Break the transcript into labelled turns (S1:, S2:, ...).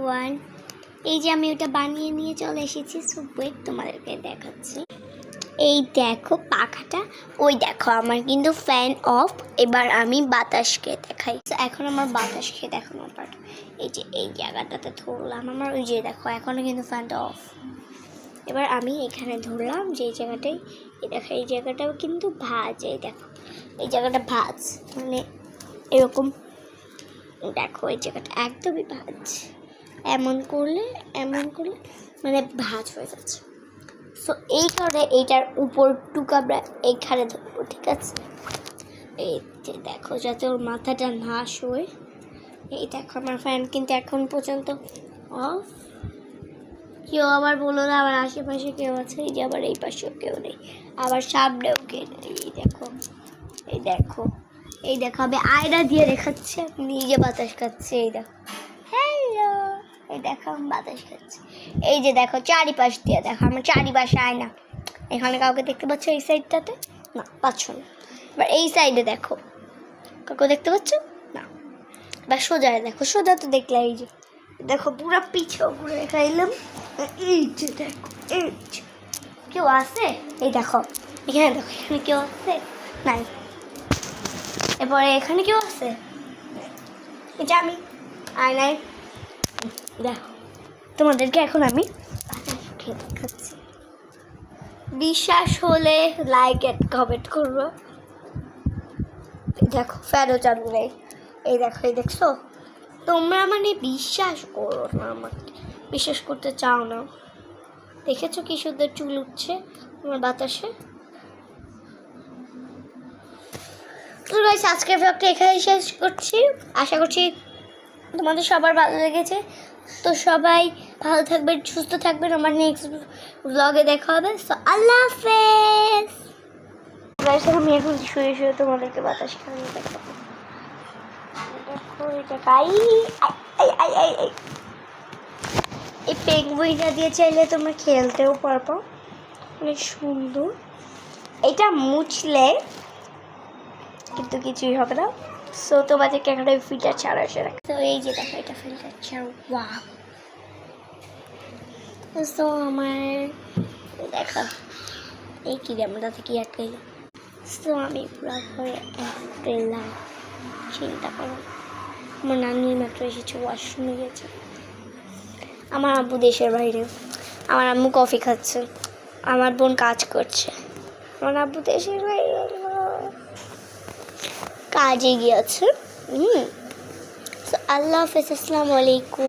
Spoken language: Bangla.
S1: এভরিওয়ান, এই যে আমি ওটা বানিয়ে নিয়ে চলে এসেছি। সো ওয়েট, তোমাদেরকে দেখাচ্ছি। এই দেখো পাখাটা, ওই দেখো আমার কিন্তু ফ্যান অফ। এবার আমি বাতাস খেয়ে দেখাই। এখন আমার বাতাস খেয়ে দেখানোর পার্ট। এই যে এই জায়গাটাতে ধরলাম আমার, ওই যে দেখো এখনও কিন্তু ফ্যানটা অফ। এবার আমি এখানে ধরলাম যে এই জায়গাটাই, এই দেখো এই জায়গাটাও কিন্তু ভাঁজ। এই দেখো এই জায়গাটা ভাঁজ, মানে এরকম দেখো এই জায়গাটা একদমই ভাঁজ। এমন করলে মানে ভাঁজ হয়ে যাচ্ছে। সো এই কারণে এইটার উপরটুকু আমরা এইখানে ধরবো, ঠিক আছে? এই যে দেখো যাতে ওর মাথাটা না শোয়। এই দেখো আমার ফ্যান কিন্তু এখন পর্যন্ত অফ। কেউ আবার বলো না আমার আশেপাশে কেউ আছে, এই যে আবার এই পাশেও কেউ নেই, আবার সামনেও কেউ নেই। এই দেখো এই দেখো এই দেখো আমি আয়না দিয়ে দেখাচ্ছি, আমি নিজে বাতাস খাচ্ছি। এই দেখো, হ্যালো, এই দেখো আমি বাতাস খাচ্ছি। এই যে দেখো চারিপাশ দিয়ে দেখো আমার চারিপাশে আয়না। এখানে কাউকে দেখতে পাচ্ছ এই সাইডটাতে? না, পাচ্ছ না। এবার এই সাইডে দেখো, কাউকে দেখতে পাচ্ছ? না। এবার সোজায় দেখো, সোজা তো দেখলে। এই যে দেখো পুরো পিছু ঘুরে খাইলাম। এই যে দেখো, এই যে কেউ আছে? এই দেখো এখানে, দেখো এখানে কেউ আছে? নাই। এরপরে এখানে কেউ আছে? এটা আমি আয়নায় দেখো। তোমাদেরকে এখন আমি খেয়ে দেখাচ্ছি। বিশ্বাস হলে লাইক এন্ড কমেন্ট করবো। দেখো ফ্যানও চালু নেই। এই দেখো, এই দেখছো? তোমরা মানে বিশ্বাস করো না, আমাকে বিশ্বাস করতে চাও না। দেখেছো কি সুন্দর চুল উঠছে আমার বাতাসে। তো গাইস, আজকের ব্লগটা এখানেই শেষ করছি। আশা করছি তোমাদের সবার ভালো লেগেছে। তো সবাই ভালো থাকবেন, সুস্থ থাকবেন। আমার নেক্সট ব্লগে দেখা হবে। সো আল্লাহ হাফেজ। গাইস, আমি এখন শুয়ে শুয়ে তোমাদেরকে বাতাস খাইয়ে দেখাবো। দেখো এটা কাই, এই পেঙ্গুইনটা দিয়ে চাইলে তোমরা খেলতেও পারবো, অনেক সুন্দর। এটা মুছলে কিন্তু কিছুই হবে না। সো তোমাদেরকে একটা ফিল্টার ছাড়া আসে রাখ। তো এই যে দেখো এটা ফিল্টার ছাড়া, ওয়াও। সো আমার দেখা এই কি আমরা থেকে আটকাই। সো আমি পুরো ঘরে পেলাম। চিন্তা করো, আমার নানি মাত্র এসেছে, ওয়াশরুমে গেছে। আমার আব্বু দেশের বাইরে, আমার আম্মু কফি খাচ্ছে, আমার বোন কাজ করছে, আমার আব্বু দেশের বাইরে কাজে গিয়েছে। আল্লাহ হাফেজ, আসসালামু আলাইকুম।